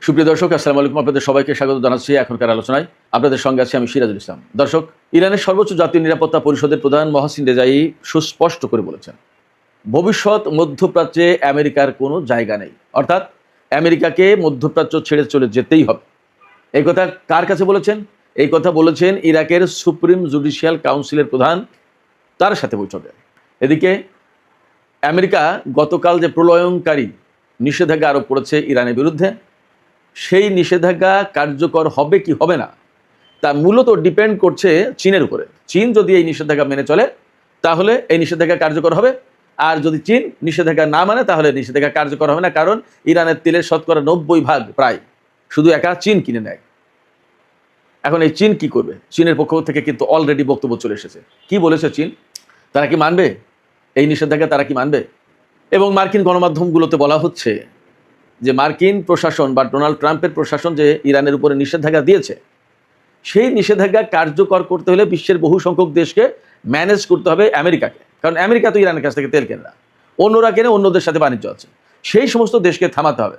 সুপ্রিয় দর্শক, আসসালামু আলাইকুম। আপনাদের সবাইকে স্বাগত জানাচ্ছি এখনকার আলোচনায়। আপনাদের সঙ্গে আছি আমি সিরাজুল ইসলাম। দর্শক, ইরানের সর্বোচ্চ জাতীয় নিরাপত্তা পরিষদের প্রধান মহসিন রেজাই সুস্পষ্ট করে বলেছেন, ভবিষ্যৎ মধ্যপ্রাচ্যে আমেরিকার কোনো জায়গা নেই। অর্থাৎ আমেরিকাকে মধ্যপ্রাচ্য ছেড়ে চলে যেতেই হবে। এই কথা কার কাছে বলেছেন? এই কথা বলেছেন ইরাকের সুপ্রিম জুডিশিয়াল কাউন্সিলের প্রধান, তার সাথে বৈঠকে। এদিকে আমেরিকা গতকাল যে প্রলয়ঙ্কারী নিষেধাজ্ঞা আরোপ করেছে ইরানের বিরুদ্ধে, সেই নিষেধাজ্ঞা কার্যকর হবে কি হবে না তা মূলত ডিপেন্ড করছে চীনের উপরে। চীন যদি এই নিষেধাজ্ঞা মেনে চলে তাহলে এই নিষেধাজ্ঞা কার্যকর হবে, আর যদি চীন নিষেধাজ্ঞা না মানে তাহলে নিষেধাজ্ঞা কার্যকর হবে না। কারণ ইরানের তেলের শতকরা 90% প্রায় শুধু একা চীন কিনে নেয়। এখন এই চীন কি করবে? চীনের পক্ষ থেকে কিন্তু অলরেডি বক্তব্য চলে এসেছে। কি বলেছে চীন? তারা কি মানবে এই নিষেধাজ্ঞা? তারা কি মানবে? এবং মার্কিন গণমাধ্যমগুলোতে বলা হচ্ছে যে মার্কিন প্রশাসন বা ডোনাল্ড ট্রাম্পের প্রশাসন যে ইরানের উপরে নিষেধাজ্ঞা দিয়েছে, সেই নিষেধাজ্ঞা কার্যকর করতে হলে বিশ্বের বহু সংখ্যক দেশকে ম্যানেজ করতে হবে আমেরিকাকে। কারণ আমেরিকা তো ইরানের কাছ থেকে তেল কেনে না, অন্যরা কেনে, অন্যদের সাথে বাণিজ্য আছে। সেই সমস্ত দেশকে থামাতে হবে।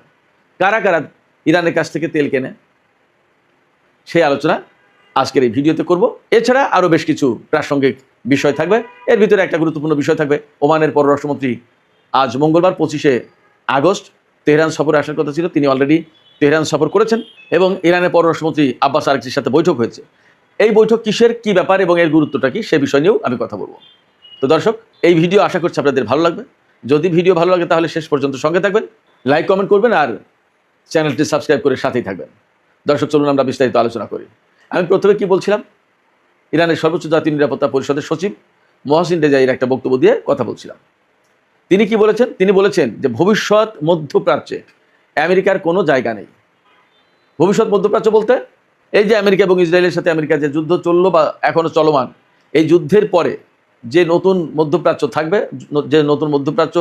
কারা কারা ইরানের কাছ থেকে তেল কেনে, সেই আলোচনা আজকের এই ভিডিওতে করব। এছাড়া আরও বেশ কিছু প্রাসঙ্গিক বিষয় থাকবে। এর ভিতরে একটা গুরুত্বপূর্ণ বিষয় থাকবে, ওমানের পররাষ্ট্রমন্ত্রী আজ মঙ্গলবার 25শে আগস্ট তেহরান সফরে আসার কথা ছিল, তিনি অলরেডি তেহরান সফর করেছেন এবং ইরানের পররাষ্ট্রমন্ত্রী আব্বাস আরাগচির সাথে বৈঠক হয়েছে। এই বৈঠক কিসের, কি ব্যাপার এবং এর গুরুত্বটা কি, সে বিষয় নিয়েও আমি কথা বলবো। তো দর্শক, এই ভিডিও আশা করছি আপনাদের ভালো লাগবে। যদি ভিডিও ভালো লাগে তাহলে শেষ পর্যন্ত সঙ্গে থাকবেন, লাইক কমেন্ট করবেন আর চ্যানেলটি সাবস্ক্রাইব করে সাথেই থাকবেন। দর্শক, চলুন আমরা বিস্তারিত আলোচনা করি। আমি প্রথমে কি বলছিলাম, ইরানের সর্বোচ্চ জাতীয় নিরাপত্তা পরিষদের সচিব মহসিন রেজাইয়ের একটা বক্তব্য দিয়ে কথা বলছিলাম। তিনি কি বলেছেন? তিনি বলেছেন যে ভবিষ্যৎ মধ্যপ্রাচ্যে আমেরিকার কোনো জায়গা নেই। ভবিষ্যৎ মধ্যপ্রাচ্য বলতে এই যে আমেরিকা এবং ইসরায়েলের সাথে আমেরিকার যে যুদ্ধ চললো বা এখনও চলমান, এই যুদ্ধের পরে যে নতুন মধ্যপ্রাচ্য থাকবে, যে নতুন মধ্যপ্রাচ্য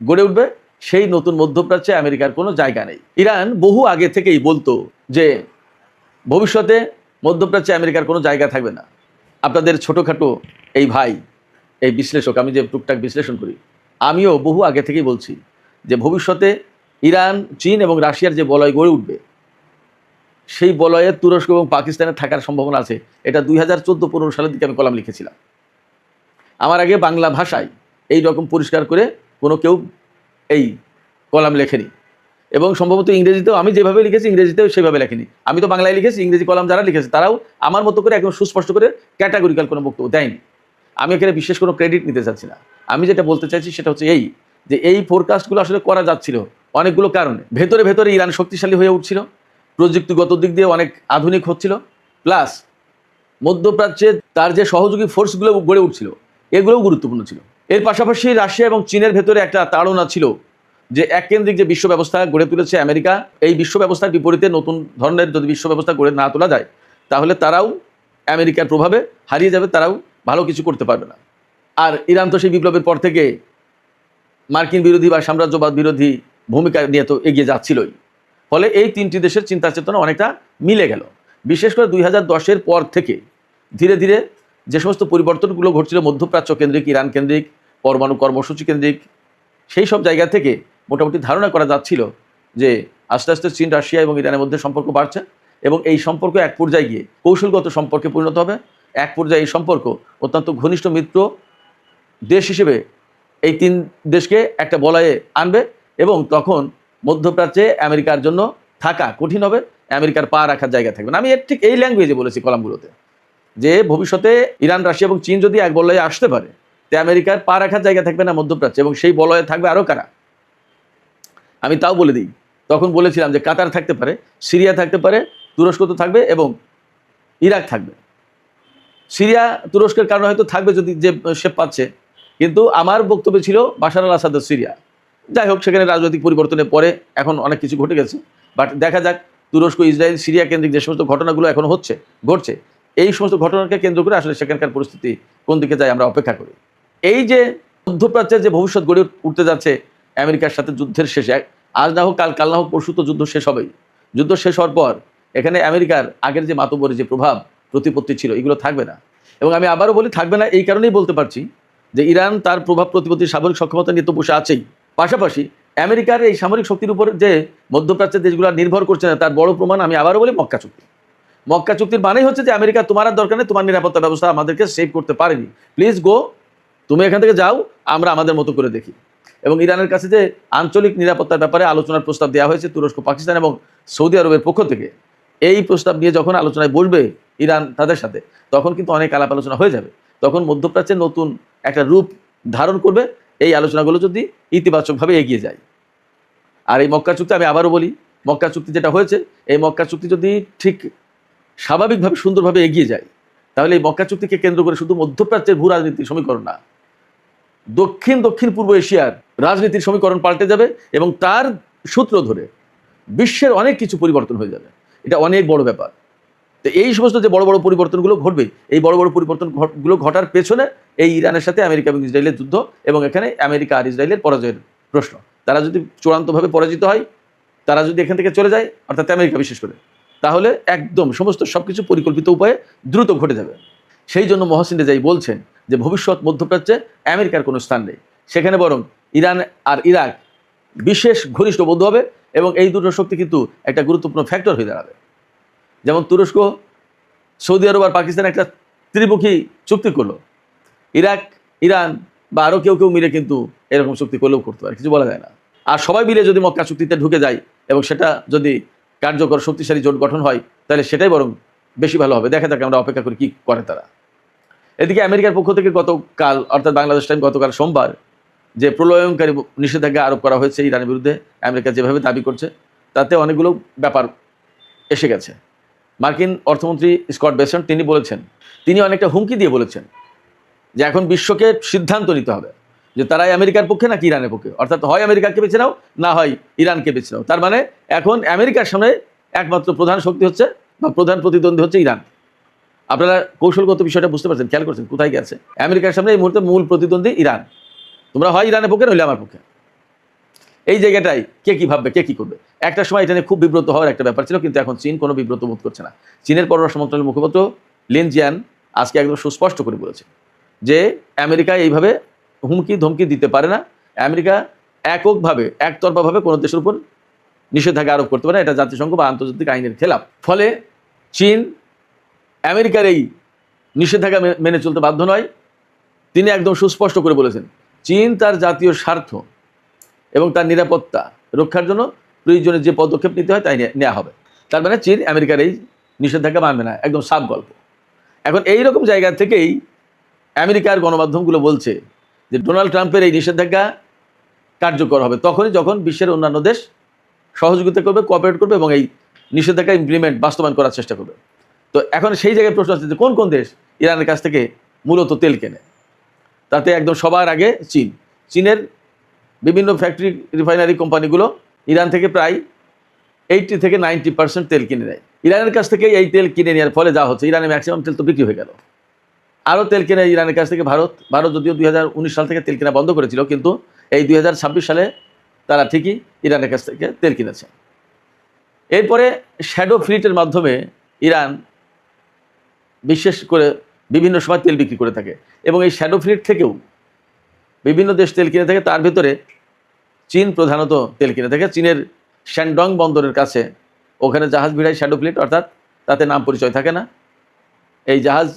গড়ে উঠবে, সেই নতুন মধ্যপ্রাচ্যে আমেরিকার কোনো জায়গা নেই। ইরান বহু আগে থেকেই বলতো যে ভবিষ্যতে মধ্যপ্রাচ্যে আমেরিকার কোনো জায়গা থাকবে না। আপনাদের ছোটোখাটো এই ভাই, এই বিশ্লেষক, আমি যে টুকটাক বিশ্লেষণ করি, আমিও বহু আগে থেকেই বলছি যে ভবিষ্যতে ইরান, চীন এবং রাশিয়ার যে বলয় গড়ে উঠবে, সেই বলয়ে তুরস্ক এবং পাকিস্তানের থাকার সম্ভাবনা আছে। এটা 2014-15 সালের দিকে আমি কলাম লিখেছিলাম। আমার আগে বাংলা ভাষায় এই রকম পরিষ্কার করে কোনো কেউ এই কলাম লেখেনি, এবং সম্ভবত ইংরেজিতেও আমি যেভাবে লিখেছি ইংরেজিতেও সেভাবে লেখেনি। আমি তো বাংলায় লিখেছি, ইংরেজি কলাম যারা লিখেছে তারাও আমার মতো করে একদম সুস্পষ্ট করে ক্যাটাগরিক্যাল কোনো বক্তব্য দেয়নি। আমি এখানে বিশেষ কোনো ক্রেডিট নিতে চাচ্ছি না। আমি যেটা বলতে চাইছি সেটা হচ্ছে এই, যে এই ফোরকাস্টগুলো আসলে করা যাচ্ছিল অনেকগুলো কারণে। ভেতরে ভেতরে ইরান শক্তিশালী হয়ে উঠছিল, প্রযুক্তিগত দিক দিয়ে অনেক আধুনিক হচ্ছিল, প্লাস মধ্যপ্রাচ্যে তার যে সহযোগী ফোর্সগুলো গড়ে উঠছিল, এগুলোও গুরুত্বপূর্ণ ছিল। এর পাশাপাশি রাশিয়া এবং চীনের ভেতরে একটা তাড়না ছিল যে এককেন্দ্রিক যে বিশ্ব ব্যবস্থা গড়ে তুলেছে আমেরিকা, এই বিশ্ব ব্যবস্থার বিপরীতে নতুন ধরনের যদি বিশ্ব ব্যবস্থা গড়ে না তোলা যায় তাহলে তারাও আমেরিকার প্রভাবে হারিয়ে যাবে, তারাও ভালো কিছু করতে পারবে না। আর ইরান তো সেই বিপ্লবের পর থেকে মার্কিন বিরোধী বা সাম্রাজ্যবাদ বিরোধী ভূমিকা নিয়ে তো এগিয়ে যাচ্ছিলই। ফলে এই তিনটি দেশের চিন্তা চেতনা অনেকটা মিলে গেল। বিশেষ করে 2010-এর পর থেকে ধীরে ধীরে যে সমস্ত পরিবর্তনগুলো ঘটছিল মধ্যপ্রাচ্য কেন্দ্রিক, ইরান কেন্দ্রিক, পরমাণু কর্মসূচি কেন্দ্রিক, সেই সব জায়গা থেকে মোটামুটি ধারণা করা যাচ্ছিল যে আস্তে আস্তে চীন, রাশিয়া এবং ইরানের মধ্যে সম্পর্ক বাড়ছে এবং এই সম্পর্ক এক পর্যায়ে গিয়ে কৌশলগত সম্পর্কে পরিণত হবে। এক পর্যায়ে এই সম্পর্ক অত্যন্ত ঘনিষ্ঠ মিত্র দেশ হিসেবে এই তিন দেশকে একটা বলয়ে আনবে এবং তখন মধ্যপ্রাচ্যে আমেরিকার জন্য থাকা কঠিন হবে, আমেরিকার পা রাখার জায়গা থাকবে না। আমি ঠিক এই ল্যাঙ্গুয়েজে বলেছি কলামগুলোতে যে ভবিষ্যতে ইরান, রাশিয়া এবং চীন যদি এক বলয়ে আসতে পারে, তে আমেরিকার পা রাখার জায়গা থাকবে না মধ্যপ্রাচ্যে, এবং সেই বলয়ে থাকবে আরও কারা। আমি তাও বলে দিই, তখন বলেছিলাম যে কাতার থাকতে পারে, সিরিয়া থাকতে পারে, তুরস্ক তো থাকবে এবং ইরাক থাকবে। সিরিয়া তুরস্কের কারণে হয়তো থাকবে যদি যে সে পাচ্ছে, কিন্তু আমার বক্তব্য ছিল বাশার আল আসাদের সিরিয়া। যাই হোক, সেখানে রাজনৈতিক পরিবর্তনের পরে এখন অনেক কিছু ঘটে গেছে, বাট দেখা যাক তুরস্ক, ইসরায়েল, সিরিয়া কেন্দ্রিক যে সমস্ত ঘটনাগুলো এখন ঘটছে, এই সমস্ত ঘটনাকে কেন্দ্র করে আসলে সেখানকার পরিস্থিতি কোন দিকে যায় আমরা অপেক্ষা করি। এই যে মধ্যপ্রাচ্যের যে ভবিষ্যৎ গড়ে উঠতে যাচ্ছে আমেরিকার সাথে যুদ্ধের শেষে, আজ না হোক কাল না হোক পরশু তো যুদ্ধ শেষ হবেই। যুদ্ধ শেষ হওয়ার পর এখানে আমেরিকার আগের যে মাতব্বরী যে প্রভাব প্রতিপত্তি ছিল, এগুলো থাকবে না। এবং আমি আবারও বলি থাকবে না, এই কারণেই বলতে পারছি যে ইরান তার প্রভাব প্রতিপত্তির সামরিক সক্ষমতা নিয়ে তো বসে আছেই, পাশাপাশি আমেরিকার এই সামরিক শক্তির উপর যে মধ্যপ্রাচ্যের দেশগুলো নির্ভর করছে না, তার বড় প্রমাণ আমি আবারও বলি মক্কা চুক্তি। মক্কা চুক্তির মানেই হচ্ছে যে আমেরিকা তোমার আর দরকার নেই, তোমার নিরাপত্তা ব্যবস্থা আমাদেরকে সেভ করতে পারেনি, প্লিজ গো, তুমি এখান থেকে যাও, আমরা আমাদের মতো করে দেখি। এবং ইরানের কাছে যে আঞ্চলিক নিরাপত্তার ব্যাপারে আলোচনার প্রস্তাব দেওয়া হয়েছে তুরস্ক, পাকিস্তান এবং সৌদি আরবের পক্ষ থেকে, এই প্রস্তাব নিয়ে যখন আলোচনায় বসবে ইরান তাদের সাথে, তখন কিন্তু অনেক আলাপ আলোচনা হয়ে যাবে। তখন মধ্যপ্রাচ্যের নতুন একটা রূপ ধারণ করবে এই আলোচনাগুলো যদি ইতিবাচকভাবে এগিয়ে যায়। আর এই মক্কা চুক্তি, আমি আবারও বলি, মক্কা চুক্তি যেটা হয়েছে, এই মক্কা চুক্তি যদি ঠিক স্বাভাবিকভাবে সুন্দরভাবে এগিয়ে যায়, তাহলে এই মক্কা চুক্তিকে কেন্দ্র করে শুধু মধ্যপ্রাচ্যের ভূ রাজনীতির সমীকরণ না, দক্ষিণ পূর্ব এশিয়ার রাজনীতির সমীকরণ পাল্টে যাবে এবং তার সূত্র ধরে বিশ্বের অনেক কিছু পরিবর্তন হয়ে যাবে। এটা অনেক বড় ব্যাপার। তো এই সমস্ত যে বড় বড় পরিবর্তনগুলো ঘটবে, এই বড় বড় পরিবর্তনগুলো ঘটার পেছনে এই ইরানের সাথে আমেরিকা এবং ইসরায়েলের যুদ্ধ, এবং এখানে আমেরিকা আর ইসরায়েলের পরাজয়ের প্রশ্ন। তারা যদি চূড়ান্তভাবে পরাজিত হয়, তারা যদি এখান থেকে চলে যায়, অর্থাৎ আমেরিকা বিশেষ করে, তাহলে একদম সমস্ত সবকিছু পরিকল্পিত উপায়ে দ্রুত ঘটে যাবে। সেই জন্য মহসিন রেজাই বলছেন যে ভবিষ্যৎ মধ্যপ্রাচ্যে আমেরিকার কোনো স্থান নেই, সেখানে বরং ইরান আর ইরাক বিশেষ ঘনিষ্ঠ বন্ধু হবে, এবং এই দুটো শক্তি কিন্তু একটা গুরুত্বপূর্ণ ফ্যাক্টর হয়ে দাঁড়াবে। যেমন তুরস্ক, সৌদি আরব আর পাকিস্তান একটা ত্রিমুখী চুক্তি করলো, ইরাক, ইরান বা আরও কেউ কেউ মিলে কিন্তু এরকম চুক্তি করলেও করতে পারে, কিছু বলা যায় না। আর সবাই মিলে যদি মক্কা চুক্তিতে ঢুকে যায় এবং সেটা যদি কার্যকর শক্তিশালী জোট গঠন হয়, তাহলে সেটাই বরং বেশি ভালো হবে। দেখা যাক, আমরা অপেক্ষা করি কী করে তারা। এদিকে আমেরিকার পক্ষ থেকে গতকাল, অর্থাৎ বাংলাদেশ টাইম গতকাল সোমবার, যে প্রলয়ঙ্কারী নিষেধাজ্ঞা আরোপ করা হয়েছে ইরানের বিরুদ্ধে, আমেরিকা যেভাবে দাবি করছে, তাতে অনেকগুলো ব্যাপার এসে গেছে। মার্কিন অর্থমন্ত্রী স্কট বেসেন্ট তিনি বলেছেন, তিনি অনেকটা হুমকি দিয়ে বলেছেন যে এখন বিশ্বকে সিদ্ধান্ত নিতে হবে যে তারাই আমেরিকার পক্ষে নাকি ইরানের পক্ষে, অর্থাৎ হয় আমেরিকাকে বেছে নাও, না হয় ইরানকে বেছে নাও। তার মানে এখন আমেরিকার সামনে একমাত্র প্রধান শক্তি হচ্ছে বা প্রধান প্রতিদ্বন্দ্বী হচ্ছে ইরান। আপনারা কৌশলগত বিষয়টা বুঝতে পারছেন, খেয়াল করছেন কোথায় গেছে? আমেরিকার সামনে এই মুহূর্তে মূল প্রতিদ্বন্দ্বী ইরান। তোমরা হয় ইরানের পক্ষে, নইলে আমার পক্ষে। এই জায়গাটাই কে কী ভাববে, কে কী করবে। একটা সময় এটা নিয়ে খুব বিব্রত হওয়ার একটা ব্যাপার ছিল, কিন্তু এখন চীন কোনো বিব্রত বোধ করছে না। চীনের পররাষ্ট্র মন্ত্রণালয়ের মুখপাত্র লিন জিয়ান আজকে একদম সুস্পষ্ট করে বলেছে যে আমেরিকা এইভাবে হুমকি ধমকি দিতে পারে না। আমেরিকা এককভাবে, একতরফাভাবে কোনো দেশের উপর নিষেধাজ্ঞা আরোপ করতে পারে না, এটা জাতিসংঘ বা আন্তর্জাতিক আইনের খেলাপ। ফলে চীন আমেরিকার এই নিষেধাজ্ঞা মেনে চলতে বাধ্য নয়। তিনি একদম সুস্পষ্ট করে বলেছেন, চীন তার জাতীয় স্বার্থ এবং তার নিরাপত্তা রক্ষার জন্য প্রয়োজনে যে পদক্ষেপ নিতে হয় তাই নেওয়া হবে। তার মানে চীন আমেরিকার এই নিষেধাজ্ঞা মানবে না, একদম সাফ গল্প। এখন এই রকম জায়গা থেকেই আমেরিকার গণমাধ্যমগুলো বলছে যে ডোনাল্ড ট্রাম্পের এই নিষেধাজ্ঞা কার্যকর হবে তখনই যখন বিশ্বের অন্যান্য দেশ সহযোগিতা করবে, কোঅপারেট করবে এবং এই নিষেধাজ্ঞা বাস্তবায়ন করার চেষ্টা করবে। তো এখন সেই জায়গায় প্রশ্ন আসছে যে কোন কোন দেশ ইরানের কাছ থেকে মূলত তেল কেনে। তাতে একদম সবার আগে চীন। চীনের বিভিন্ন ফ্যাক্টরি, রিফাইনারি কোম্পানিগুলো ইরান থেকে প্রায় 80 থেকে 90% তেল কিনে নেয়। ইরানের কাছ থেকে এই তেল কিনে নেওয়ার ফলে যা হচ্ছে, ইরানের ম্যাক্সিমাম তেল তো বিক্রি হয়ে গেল। আরও তেল কেনে ইরানের কাছ থেকে ভারত যদিও 2019 সাল থেকে তেল কেনা বন্ধ করেছিল, কিন্তু এই 2026 সালে তারা ঠিকই ইরানের কাছ থেকে তেল কিনেছে। এরপরে শ্যাডো ফ্লিটের মাধ্যমে ইরান বিশেষ করে বিভিন্ন সময় তেল বিক্রি করে থাকে, এবং এই শ্যাডো ফ্লিট থেকেও বিভিন্ন দেশ তেল কিনে থাকে। তার ভিতরে চীন প্রধানত তেল কিনে থাকে। চীনের শ্যানডং বন্দরের কাছে ওখানে জাহাজ ভিড়ায় শ্যাডো ফ্লিট, অর্থাৎ তাতে নাম পরিচয় থাকে না এই জাহাজ,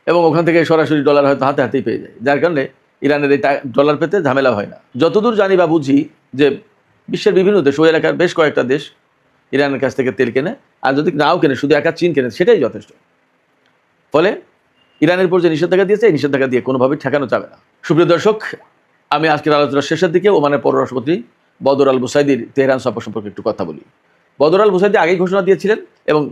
এবং ওখান থেকে সরাসরি ডলার হয়তো হাতে হাতেই পেয়ে যায়, যার কারণে ইরানের এই ডলার পেতে ঝামেলা হয় না। যতদূর জানি বা বুঝি যে বিশ্বের বিভিন্ন দেশ, ওই এলাকার বেশ কয়েকটা দেশ ইরানের কাছ থেকে তেল কেনে, আর যদি নাও কেনে, শুধু একা চীন কেনে, সেটাই যথেষ্ট। ফলে ইরানের উপর যে নিষেধাজ্ঞা দিয়েছে, এই নিষেধাজ্ঞা দিয়ে কোনোভাবেই ঠেকানো যাবে না। সুপ্রিয় দর্শক, আমি আজকের আলোচনার শেষের দিকে ওমানের পররাষ্ট্রমন্ত্রী বদর আল বুসাইদির তেহরান সফর সম্পর্কে একটু কথা বলি। বদর আল বুসাইদি আগেই ঘোষণা দিয়েছিলেন এবং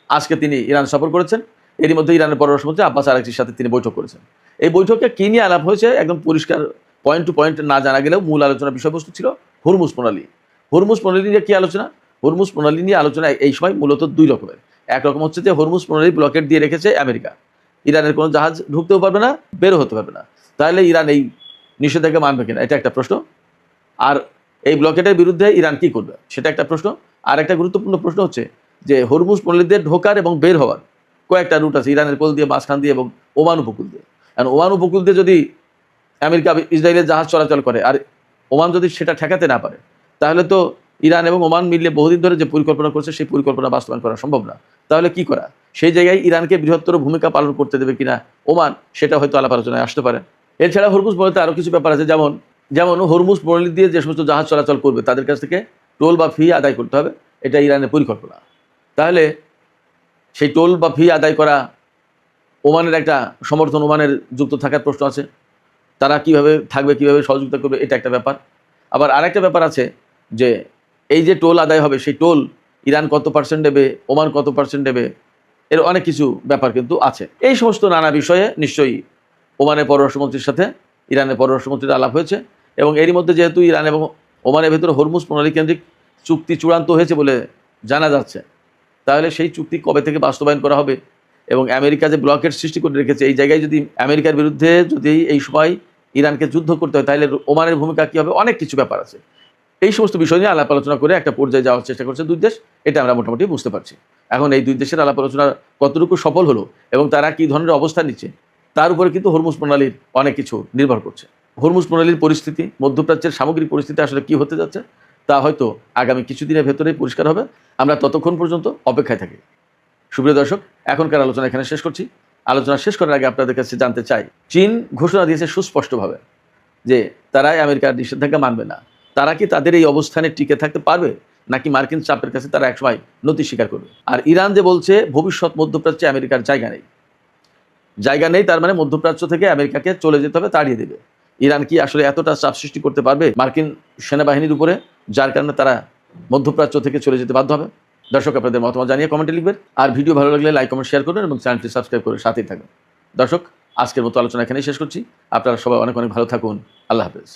আজকে তিনি ইরান সফর করেছেন। এরই মধ্যে ইরানের পররাষ্ট্রমন্ত্রী আব্বাস আরাগচির সাথে তিনি বৈঠক করেছেন। এই বৈঠকে কী নিয়ে আলাপ হয়েছে একদম পরিষ্কার, পয়েন্ট টু পয়েন্ট না জানা গেলেও মূল আলোচনার বিষয়বস্তু ছিল হরমুজ প্রণালী। হরমুজ প্রণালী নিয়ে কী আলোচনা? হরমুজ প্রণালী নিয়ে আলোচনা এই সময় মূলত দুই রকমের। একরকম হচ্ছে যে হরমুজ প্রণালী ব্লকেট দিয়ে রেখেছে আমেরিকা, ইরানের কোনো জাহাজ ঢুকতেও পারবে না, বেরো হতে পারবে না। তাহলে ইরান এই নিষেধাজ্ঞা মানবে কিনা, এটা একটা প্রশ্ন। আর এই ব্লকেটের বিরুদ্ধে ইরান কী করবে, সেটা একটা প্রশ্ন। আর একটা গুরুত্বপূর্ণ প্রশ্ন হচ্ছে যে হরমুজ প্রণালীতে ঢোকার এবং বের হওয়ার কয়েকটা রুট আছে, ইরানের কোল দিয়ে, মাঝখান দিয়ে এবং ওমান উপকূল দিয়ে। কারণ ওমান উপকূল দিয়ে যদি আমেরিকা ইসরায়েলের জাহাজ চলাচল করে আর ওমান যদি সেটা ঠেকাতে না পারে, তাহলে তো ইরান এবং ওমান মিলে বহুদিন ধরে যে পরিকল্পনা করছে সেই পরিকল্পনা বাস্তবায়ন করা সম্ভব না। তাহলে কি করা? সেই জায়গায় ইরানকে বৃহত্তর ভূমিকা পালন করতে দেবে কিনা ওমান, সেটা হয়তো আলাপ আলোচনায় আসতে পারে। এছাড়া হরমুজ প্রণালীতে আরও কিছু ব্যাপার আছে, যেমন হরমুজ প্রণালী দিয়ে যে সমস্ত জাহাজ চলাচল করবে তাদের কাছ থেকে টোল বা ফি আদায় করতে হবে, এটা ইরানের পরিকল্পনা। তাহলে সেই টোল বা ফি আদায় করা ওমানের একটা সমর্থন, ওমানের যুক্ত থাকার প্রশ্ন আছে। তারা কিভাবে থাকবে, কিভাবে সহযোগিতা করবে, এটা একটা ব্যাপার। আবার আরেকটা ব্যাপার আছে যে এই যে টোল আদায় হবে সেই টোল ইরান কত পার্সেন্ট দেবে, ওমান কত পার্সেন্ট দেবে, এর অনেক কিছু ব্যাপার কিন্তু আছে। এই সমস্ত নানা বিষয়ে নিশ্চয়ই ওমানের পররাষ্ট্রমন্ত্রীর সাথে ইরানের পররাষ্ট্রমন্ত্রীর আলাপ হয়েছে, এবং এরই মধ্যে যেহেতু ইরান এবং ওমানের ভেতরে হরমুজ প্রণালী কেন্দ্রিক চুক্তি চূড়ান্ত হয়েছে বলে জানা যাচ্ছে, তাহলে সেই চুক্তি কবে থেকে বাস্তবায়ন করা হবে, এবং আমেরিকা যে ব্লকের সৃষ্টি করে রেখেছে এই জায়গায় যদি আমেরিকার বিরুদ্ধে যদি এই সময় ইরানকে যুদ্ধ করতে হয় তাহলে ওমানের ভূমিকা কী হবে, অনেক কিছু ব্যাপার আছে। এই সমস্ত বিষয় নিয়ে আলাপ আলোচনা করে একটা পর্যায়ে যাওয়ার চেষ্টা করছে দুই দেশ, এটা আমরা মোটামুটি বুঝতে পারছি। এখন এই দুই দেশের আলাপ আলোচনা কতটুকু সফল হলো এবং তারা কী ধরনের অবস্থান নিচ্ছে তার উপরে কিন্তু হরমুজ প্রণালীর অনেক কিছু নির্ভর করছে। হরমুজ প্রণালীর পরিস্থিতি, মধ্যপ্রাচ্যের সামগ্রিক পরিস্থিতি আসলে কী হতে যাচ্ছে তা হয়তো আগামী কিছুদিনের ভেতরেই পরিষ্কার হবে। আমরা ততক্ষণ পর্যন্ত অপেক্ষায় থাকি। সুপ্রিয় দর্শক, এখনকার আলোচনা এখানে শেষ করছি। আলোচনা শেষ করার আগে আপনাদের কাছে জানতে চাই, চীন ঘোষণা দিয়েছে সুস্পষ্টভাবে যে তারাই আমেরিকার নিষেধাজ্ঞা মানবে না। তারা কি তাদের এই অবস্থানে টিকে থাকতে পারবে, নাকি মার্কিন চাপের কাছে তারা একসময় নতি স্বীকার করবে? আর ইরান যে বলছে ভবিষ্যৎ মধ্যপ্রাচ্যে আমেরিকার জায়গা নেই, তার মানে মধ্যপ্রাচ্য থেকে আমেরিকাকে চলে যেতে হবে, তাড়িয়ে দেবে। ইরান কি আসলে এতটা চাপ সৃষ্টি করতে পারবে মার্কিন সেনাবাহিনীর উপরে, যার কারণে তারা মধ্যপ্রাচ্য থেকে চলে যেতে বাধ্য হবে? দর্শক, আপনাদের মতামত জানিয়ে কমেন্টে লিখবেন, আর ভিডিও ভালো লাগলে লাইক কমেন্ট শেয়ার করবেন এবং চ্যানেলটি সাবস্ক্রাইব করে সাথেই থাকবেন। দর্শক, আজকের মতো আলোচনা এখানেই শেষ করছি। আপনারা সবাই অনেক অনেক ভালো থাকুন। আল্লাহ হাফেজ।